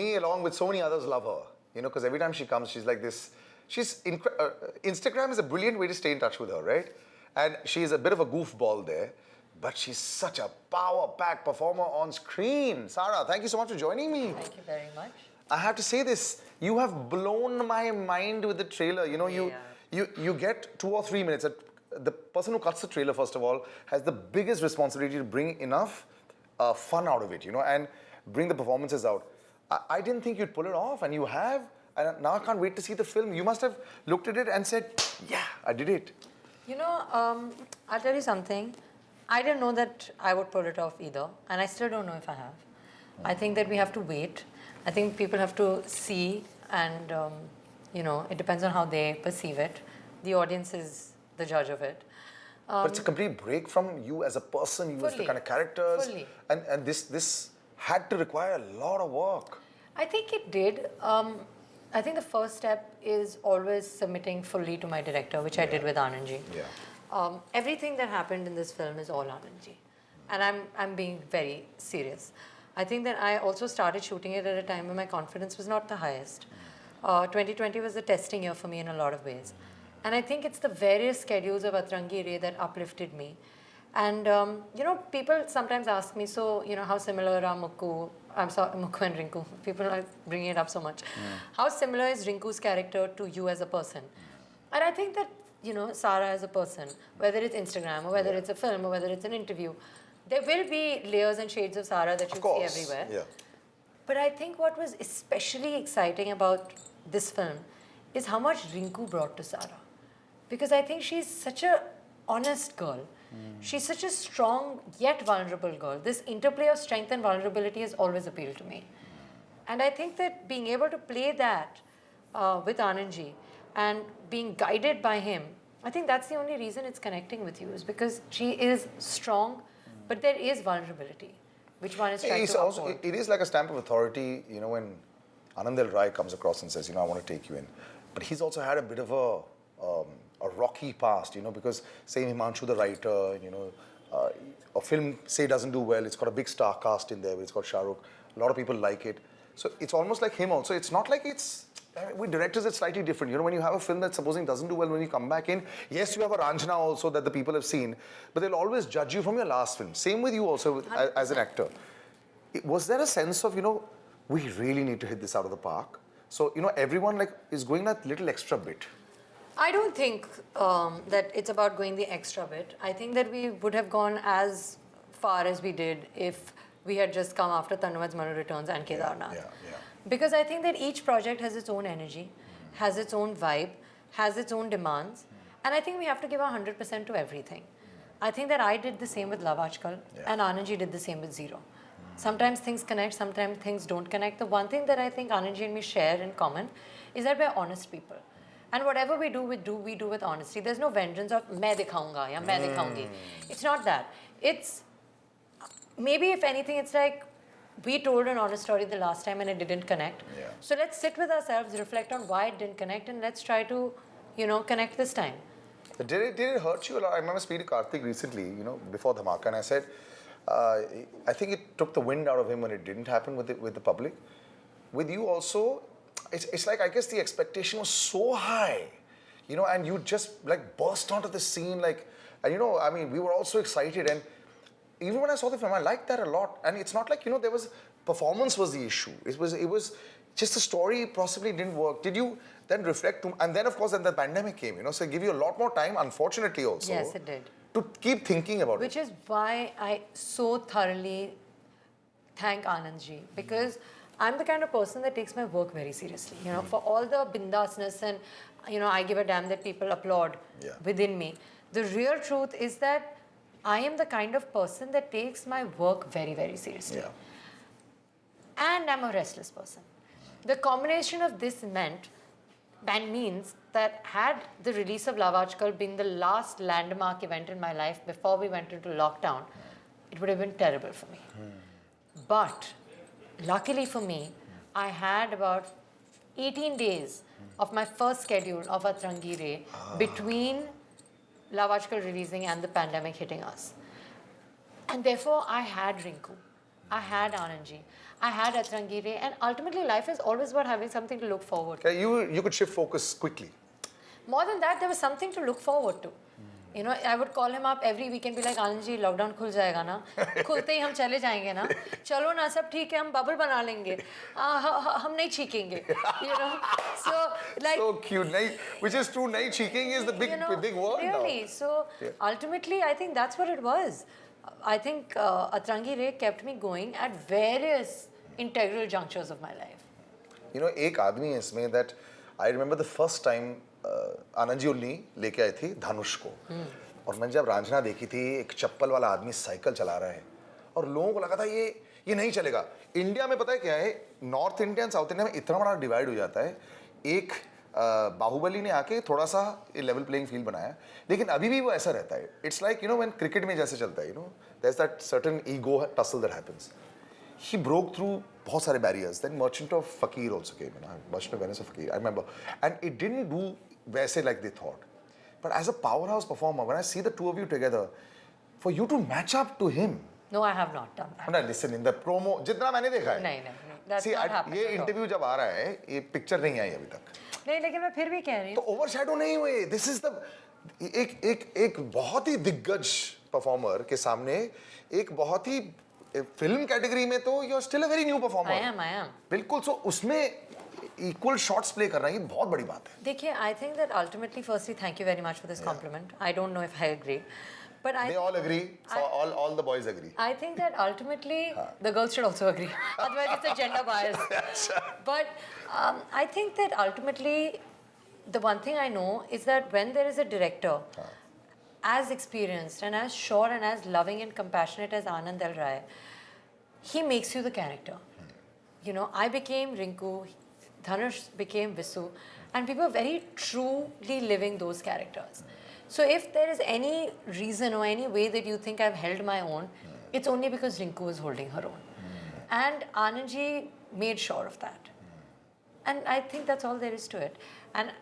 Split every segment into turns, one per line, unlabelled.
me, along with so many others, love her. You know, because every time she comes, she's like this. Instagram is a brilliant way to stay in touch with her, right? And she's a bit of a goofball there, but she's such a power-packed performer on screen. Sara, thank you so much for joining me.
Thank you very much.
I have to say this, you have blown my mind with the trailer. You know, you get 2 or 3 minutes. The person who cuts the trailer, first of all, has the biggest responsibility to bring enough fun out of it, you know, and bring the performances out. I didn't think you'd pull it off, and you have. And now I can't wait to see the film. You must have looked at it and said, yeah, I did it.
You know, I'll tell you something. I didn't know that I would pull it off either, and I still don't know if I have. I think that we have to wait. I think people have to see, and you know, it depends on how they perceive it. The audience is the judge of it.
But it's a complete break from you as a person, you as the kind of characters.
Fully.
And this had to require a lot of work.
I think it did. I think the first step is always submitting fully to my director, which I did with Anandji.
Yeah.
Everything that happened in this film is all Anandji. And I'm being very serious. I think that I also started shooting it at a time when my confidence was not the highest. 2020 was a testing year for me in a lot of ways. And I think it's the various schedules of Atrangi Re that uplifted me. And, you know, people sometimes ask me, so, you know, how similar are Mukku and Rinku? People are bringing it up so much. How similar is Rinku's character to you as a person? And I think that, you know, Sara as a person, whether it's Instagram or whether it's a film or whether it's an interview, there will be layers and shades of Sara that you see everywhere.
Yeah.
But I think what was especially exciting about this film is how much Rinku brought to Sara. Because I think she's such a honest girl. She's such a strong yet vulnerable girl. This interplay of strength and vulnerability has always appealed to me. And I think that being able to play that with Anandji and being guided by him, I think that's the only reason it's connecting with you, is because she is strong, but there is vulnerability, which one is trying to uphold.
It is like a stamp of authority, you know, when Anand Rai comes across and says, you know, I want to take you in. But he's also had a bit of a rocky past, you know, because say Himanshu the writer, you know, a film say doesn't do well, it's got a big star cast in there, it's got Shah Rukh, a lot of people like it. So it's almost like him also. It's not like it's, with directors it's slightly different. You know, when you have a film that supposing doesn't do well, when you come back in, yes, you have a Ranjana also that the people have seen, but they'll always judge you from your last film. Same with you also as an actor. Was there a sense of, you know, we really need to hit this out of the park? So, you know, everyone like is going that little extra bit.
I don't think that it's about going the extra bit. I think that we would have gone as far as we did if we had just come after Tannumad's Manu Returns and Kedarnath.
Yeah.
Because I think that each project has its own energy, has its own vibe, has its own demands. And I think we have to give 100% to everything. I think that I did the same with Love Aajkal and Anandji did the same with Zero. Sometimes things connect, sometimes things don't connect. The one thing that I think Anandji and me share in common is that we're honest people. And whatever we do with honesty. There's no vengeance of main dikhaunga ya main dikhaungi. It's not that. It's maybe if anything, it's like we told an honest story the last time and it didn't connect.
Yeah.
So let's sit with ourselves, reflect on why it didn't connect, and let's try to, you know, connect this time.
Did it hurt you a lot? I remember speaking to Karthik recently, you know, before Dhamaka, and I said, I think it took the wind out of him when it didn't happen with the public. With you also, it's like, I guess the expectation was so high, you know, and you just like burst onto the scene, like, and you know, I mean, we were all so excited, and even when I saw the film, I liked that a lot. And it's not like, you know, performance was the issue. It was just the story possibly didn't work. Did you then reflect, and then of course, then the pandemic came, you know, so it gave you a lot more time, unfortunately also.
Yes, it did.
To keep thinking about it.
Which is why I so thoroughly thank Anandji, because I'm the kind of person that takes my work very seriously. You know, for all the bindasness and, you know, I give a damn that people applaud within me. The real truth is that I am the kind of person that takes my work very, very seriously.
Yeah.
And I'm a restless person. The combination of this means that had the release of Love Aajkal been the last landmark event in my life before we went into lockdown, it would have been terrible for me. But luckily for me, I had about 18 days of my first schedule of Atrangi Re between Love Aajkal releasing and the pandemic hitting us. And therefore, I had Rinku. I had Anand ji, I had Atrangi Ray, and ultimately life is always about having something to look forward to.
Okay, you could shift focus quickly.
More than that, there was something to look forward to. You know, I would call him up every weekend, be like, Anand ji, lockdown खुल जाएगा ना, खुलते ही हम चले जाएंगे ना, चलो ना सब ठीक है, हम बबल बना लेंगे, हम नहीं छीकेंगे, you know. So like
So cute, nahi, which is true. Nahi cheeking is the big
you know,
big word
really.
now.
So ultimately, I think that's what it was. I think Atrangi Ray kept me going at various integral junctures of my life.
You know, एक आदमी है इसमें that I remember the first time Anand ji उन्नी लेके आए थे धनुष को, और मैंने जब रांझना देखी थी, एक चप्पल वाला आदमी साइकिल चला रहा है और लोगों को लगा था ये नहीं चलेगा. इंडिया में पता है क्या है, north India and south India में इतना बड़ा डिवाइड हो जाता है. एक बाहुबली ने आके थोड़ा सा लेवल प्लेइंग फील्ड बनाया, लेकिन अभी भी वो ऐसा रहता है. It's like you know when cricket में जैसे चलता है, you know there is that certain ego tussle that happens. He broke through बहुत सारे barriers. Then Merchant of Fakir also came, you know, Merchant of Venice of Fakir, I remember. And it didn't do वैसे like they thought. But as a powerhouse performer, when I see the two of you together, for you to match up to him.
No, I have not done that.
No, listen, in the promo, जितना मैंने देखा है.
नहीं. That's
See,
not happened
ये
at all.
interview जब आ रहा है, ये picture नहीं आई अभी तक.
नहीं, लेकिन मैं फिर भी कह रही हूँ.
तो overshadow नहीं हुए. This is the एक बहुत ही दिग्गज performer के सामने एक बहुत ही फिल्म कैटेगरी में तो you are still a very new performer.
I am.
बिल्कुल. सो उसमें इक्वल शॉट्स प्ले करना ये बहुत बड़ी बात है.
देखिए, I think that ultimately, firstly, thank you very much for this compliment. I don't know if I agree, but
They all agree. So all the boys agree.
I think that ultimately the girls should also agree. Otherwise, it's a gender bias. But I think that ultimately, the one thing I know is that when there is a director as experienced and as sure and as loving and compassionate as Anand L. Rai, he makes you the character. You know, I became Rinku, Dhanush became Visu, and we were very truly living those characters. So if there is any reason or any way that you think I've held my own, it's only because Rinku was holding her own. And Anandji made sure of that. And I think that's all there is to it. And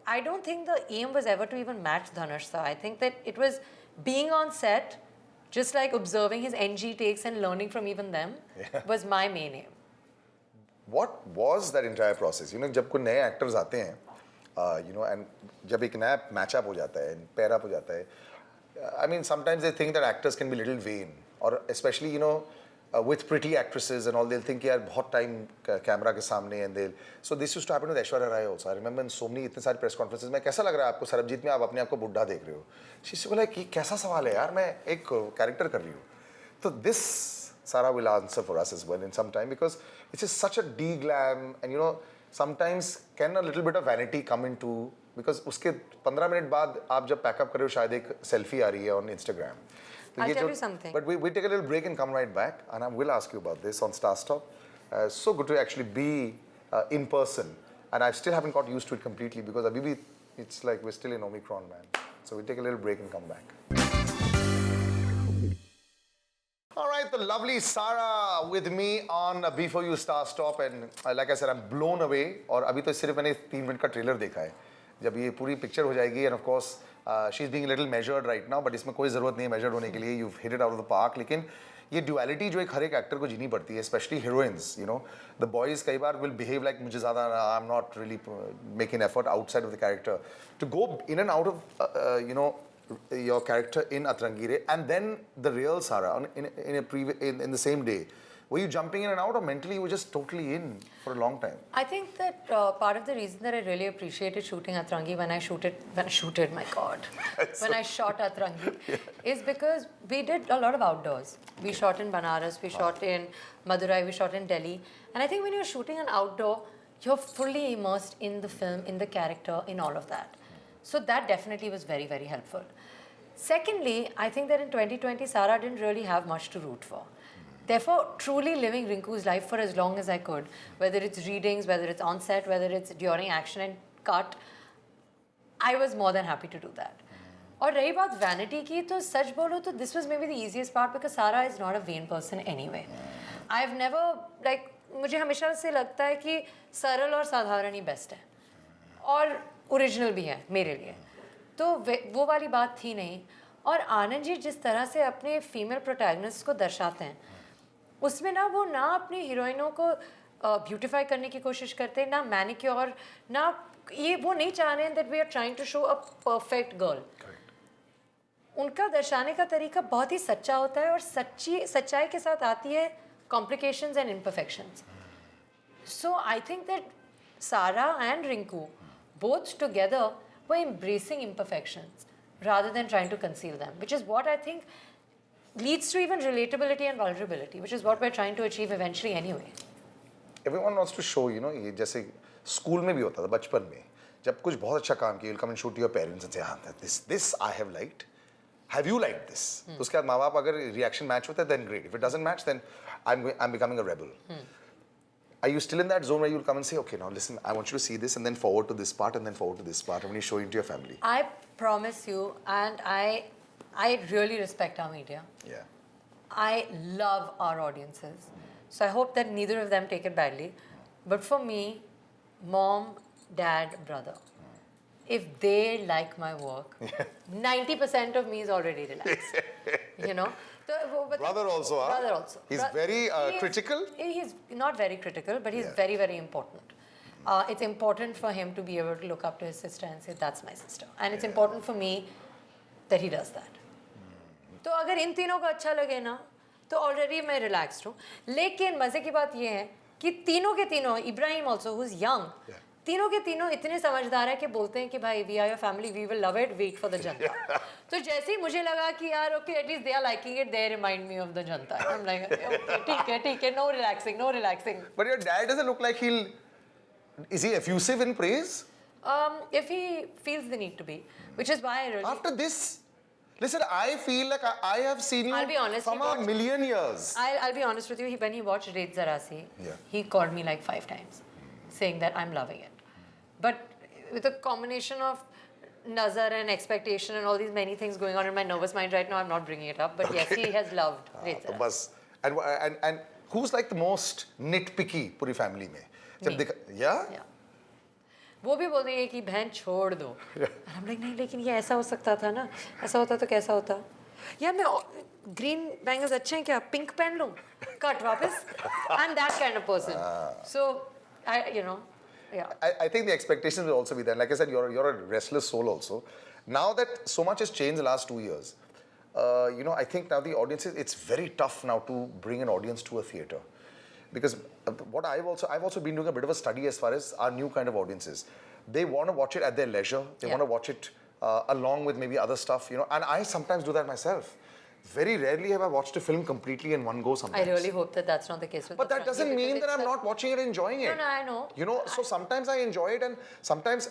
I don't think the aim was ever to even match Dhanush sir. I think that it was being on set, just like observing his NG takes and learning from even them, was my main aim.
What was that entire process? You know, जब कोई नए actors आते हैं, you know, and जब एक नया matchup हो जाता है, पेयर अप हो जाता है, I mean, sometimes they think that actors can be a little vain, or especially, you know, with pretty actresses and all, they'll think यार बहुत time कैमरा के सामने, and they'll. So this used to happen with Aishwarya Rai also. I remember in so many इतने सारे press conferences में, कैसा लग रहा है आपको सरबजीत में, आप अपने आप को बुढ़ा देख रहे हो? She used to be like, ये कैसा सवाल है यार, मैं एक character कर रही हूँ. So this Sara will answer for us as well in some time, because it's just such a de-glam, and you know, sometimes can a little bit of vanity come into, because उसके 15 minute बाद आप जब pack up कर रहे हो, शायद एक selfie आ रही है on Instagram.
I'll tell you something.
But we take a little break and come right back, and I will ask you about this on Star Stop. So good to actually be in person, and I still haven't got used to it completely, because Abhi, it's like we're still in Omicron, man. So we take a little break and come back. All right, the lovely Sara with me on Before You Star Stop, and like I said, I'm blown away. और अभी तो सिर्फ मैंने 3 minute का trailer देखा है. जब ये पूरी पिक्चर हो जाएगी, and of course she's being a little measured right now, but इसमें कोई ज़रूरत नहीं है measured होने के लिए. You've hit it out of the park. लेकिन ये duality जो एक हर एक एक्टर को जीनी पड़ती है, especially heroines, you know, the boys कई बार will behave like मुझे ज़्यादा, I'm not really making effort outside of the character. To go in and out of, you know, your character in Atrangi Ray, and then the real Sara in the same day. Were you jumping in and out, or mentally you were just totally in for a long time?
I think that part of the reason that I really appreciated shooting Atrangi when I shot Atrangi is because we did a lot of outdoors. We shot in Banaras, we shot in Madurai, we shot in Delhi. And I think when you're shooting an outdoor, you're fully immersed in the film, in the character, in all of that. So that definitely was very, very helpful. Secondly, I think that in 2020, Sara didn't really have much to root for. Therefore, truly living Rinku's life for as long as I could, whether it's readings, whether it's on set, whether it's during action and cut, I was more than happy to do that. और रही बात vanity की, तो सच बोलो तो this was maybe the easiest part, because Sara is not a vain person anyway. I've never, like, मुझे हमेशा से लगता है कि सरल और साधारण ही बेस्ट है, और ओरिजिनल भी है मेरे लिए. तो वो वाली बात थी नहीं. और आनंद जी जिस तरह से अपने फीमेल प्रोटैगनिस्ट को दर्शाते हैं, उसमें ना वो ना अपनी हीरोइनों को ब्यूटिफाई करने की कोशिश करते, ना मैनिक्योर, ना ये वो नहीं चाह रहे हैं that we are trying to show a perfect girl. उनका दर्शाने का तरीका बहुत ही सच्चा होता है और सच्चाई के साथ आती है complications and imperfections. So I think that Sara and Rinku, both together, were embracing imperfections rather than trying to conceal them, which is what I think leads to even relatability and vulnerability, which is what we're trying to achieve eventually anyway.
Everyone wants to show, you know, ये जैसे school में भी होता था बचपन में, जब कुछ बहुत अच्छा काम किया, you'll come and show to your parents and say, हाँ, this I have liked. Have you liked this? तो उसके बाद माँ बाप अगर reaction match होता है, then great. If it doesn't match, then I'm becoming a rebel. Are you still in that zone where you'll come and say, okay, now listen, I want you to see this, and then forward to this part, and then forward to this part, and when you show it to your family?
I promise you, and I really respect our media.
Yeah.
I love our audiences. So I hope that neither of them take it badly. But for me, mom, dad, brother, if they like my work, 90% of me is already relaxed. You know?
Brother also, huh?
Brother also.
He's very critical?
He's not very critical, but he's
Yeah.
very, very important. It's important for him to be able to look up to his sister and say, that's my sister. And it's important for me that he does that. तो अगर इन तीनों को अच्छा लगे ना, तो already मैं relaxed हूँ। लेकिन मज़े की बात ये है कि तीनों के तीनों, Ibrahim also who is young, तीनों के तीनों इतने समझदार हैं कि बोलते हैं कि भाई we are your family, we will love it, wait for the janta. तो जैसे ही मुझे लगा कि यार okay at least they are liking it, they remind me of the janta. I am like ठीक है, no relaxing, no relaxing.
But your dad doesn't look like he'll... Is he effusive in praise?
If he feels the need to be, which is why I really...
After this... Listen, I feel like I have seen you
I'll be honest,
from a million years.
I'll be honest with you, when he watched Raid Zarasi, he called me like 5 times, saying that I'm loving it. But with a combination of nazar and expectation and all these many things going on in my nervous mind right now, I'm not bringing it up. But yes, he has loved Raid
तो
Zarasi.
बस and who's like the most nitpicky पूरी family में? जब
Me.
देखा, yeah?
Yeah. वो भी बोल देंगे कि बहन छोड़ दो। हम लाइक नहीं, लेकिन ये ऐसा हो सकता था ना, ऐसा होता तो कैसा होता? यार मैं ग्रीन बैंगल्स अच्छे हैं क्या? पिंक पहन लूँ? कट वापस? I'm that kind of person. So yeah.
I think the expectations will also be there. Like I said, you're a restless soul also. Now that so much has changed the last 2 years, I think now the audiences, it's very tough now to bring an audience to a theatre. Because what I've also been doing a bit of a study as far as our new kind of audiences. They want to watch it at their leisure. They want to watch it along with maybe other stuff, and I sometimes do that myself. Very rarely have I watched a film completely in one go sometimes.
I really hope that that's not the case with
But that
Frankie,
doesn't mean
because
that I'm
it's
not watching it and enjoying it.
No, I know.
So sometimes I enjoy it and sometimes,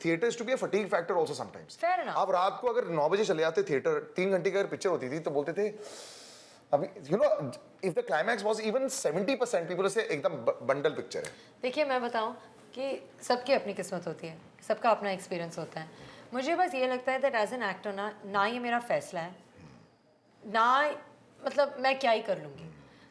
theatre is to be a fatigue factor also sometimes.
Fair enough.
आप रात को अगर 9 बजे चले जाते theatre, 3 घंटे की अगर पिक्चर होती थी तो बोलते थे अभी if the climax was even 70%, people would say एकदम बंडल पिक्चर है.
देखिए मैं बताऊं कि सबकी अपनी किस्मत होती है, सबका अपना एक्सपीरियंस होता है. मुझे बस ये लगता है that as an actor ना ये मेरा फैसला है, ना मतलब मैं क्या ही कर लूँगी.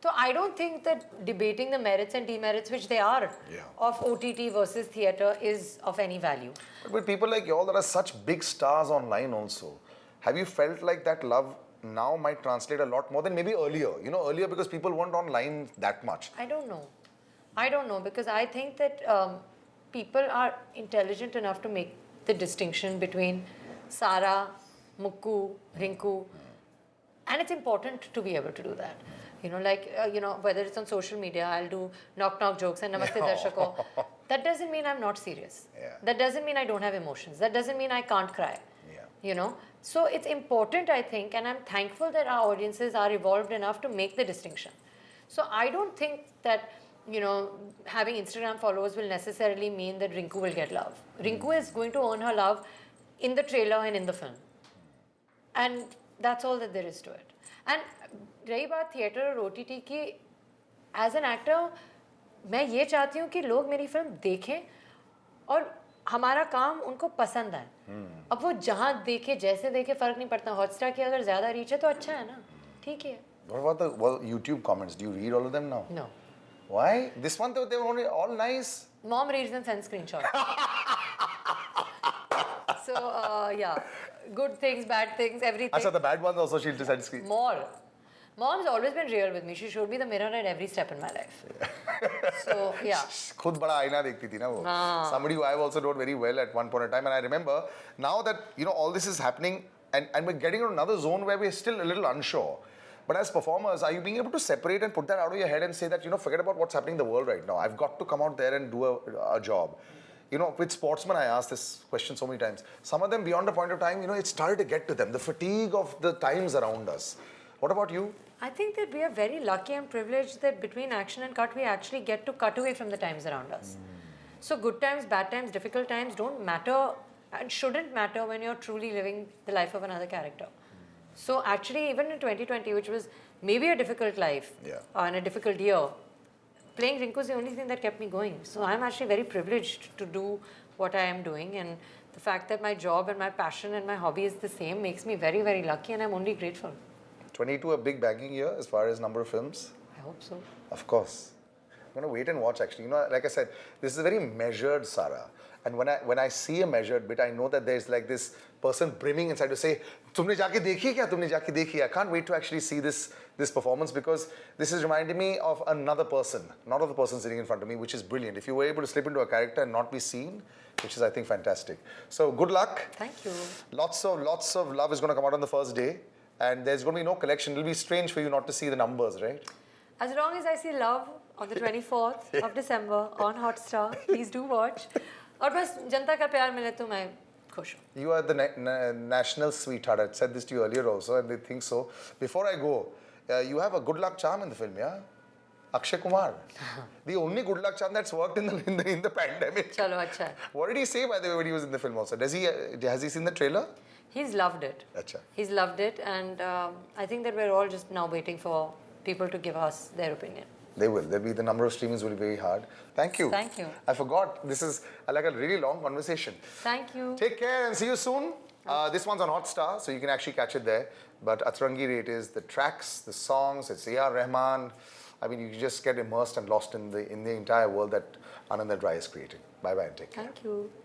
So I don't think that debating the merits and demerits, which they are, of OTT versus theatre is of any value.
But with people like y'all that are such big stars online also, have you felt like that love now might translate a lot more than maybe earlier? Earlier because people weren't online that much.
I don't know because I think that people are intelligent enough to make the distinction between Sara, Mukku, Rinku, and it's important to be able to do that. Whether it's on social media, I'll do knock jokes and namaste darshako. That doesn't mean I'm not serious.
Yeah.
That doesn't mean I don't have emotions. That doesn't mean I can't cry. So it's important, I think, and I'm thankful that our audiences are evolved enough to make the distinction. So I don't think that having Instagram followers will necessarily mean that Rinku will get love. Rinku is going to earn her love in the trailer and in the film, and that's all that there is to it. And रही बात theatre और OTT की, as an actor मैं ये चाहती हूँ कि लोग मेरी फिल्म देखें और हमारा काम उनको पसंद आए. अब वो जहाँ देखे जैसे देखे फर्क नहीं पड़ता. हॉटस्टार की अगर ज़्यादा रीच है तो अच्छा है ना, ठीक है.
What about the YouTube comments? Do you read all of them now?
No.
Why? This one they were only all nice.
Mom reads and sends screenshots. So yeah, good things, bad things, everything.
Achha, the bad ones also she'll just send screen.
More. Mom's always been real with me. She showed me the mirror at every step in my life. So, yeah.
खुद बड़ा आईना देखती थी ना वो. Somebody who I've also known very well at one point in time, and I remember now that all this is happening, and we're getting into another zone where we're still a little unsure. But as performers, are you being able to separate and put that out of your head and say that forget about what's happening in the world right now. I've got to come out there and do a job. With sportsmen, I asked this question so many times. Some of them, beyond a point of time, it started to get to them. The fatigue of the times around us. What about you?
I think that we are very lucky and privileged that between action and cut, we actually get to cut away from the times around us. So good times, bad times, difficult times don't matter and shouldn't matter when you're truly living the life of another character. So actually, even in 2020, which was maybe a difficult life and a difficult year, playing Rinku is the only thing that kept me going. So I'm actually very privileged to do what I am doing, and the fact that my job and my passion and my hobby is the same makes me very, very lucky, and I'm only grateful.
22, a big bagging year as far as number of films?
I hope so.
Of course. I'm going to wait and watch actually. Like I said, this is a very measured Sara. And when I see a measured bit, I know that there's like this person brimming inside to say, "Tumne jaake dekhi kya? Tumne jaake dekhi?" I can't wait to actually see this performance, because this is reminding me of another person, not of the person sitting in front of me, which is brilliant. If you were able to slip into a character and not be seen, which is, I think, fantastic. So good luck.
Thank you.
Lots of love is going to come out on the first day, and there's going to be no collection. It'll be strange for you not to see the numbers, right?
As long as I see love on the 24th of December on Hotstar, please do watch. और बस जनता का प्यार मिले तो मैं खुश हूँ.
You are the national sweetheart. I said this to you earlier also, and they think so. Before I go, you have a good luck charm in the film, yeah? Akshay Kumar. The only good luck charm that's worked in the pandemic.
चलो अच्छा है.
What did he say, by the way, when he was in the film also? Has he seen the trailer?
He's loved it.
Achha.
He's loved it, and I think that we're all just now waiting for people to give us their opinion.
They will. The number of streamings will be very hard. Thank you.
Thank you.
I forgot. This is like a really long conversation.
Thank you.
Take care and see you soon. This one's on Hotstar, so you can actually catch it there. But Atrangi Rate is the tracks, the songs, it's A.R. Rahman. I mean, you just get immersed and lost in the entire world that Anand Rai is creating. Bye-bye and take care.
Thank you.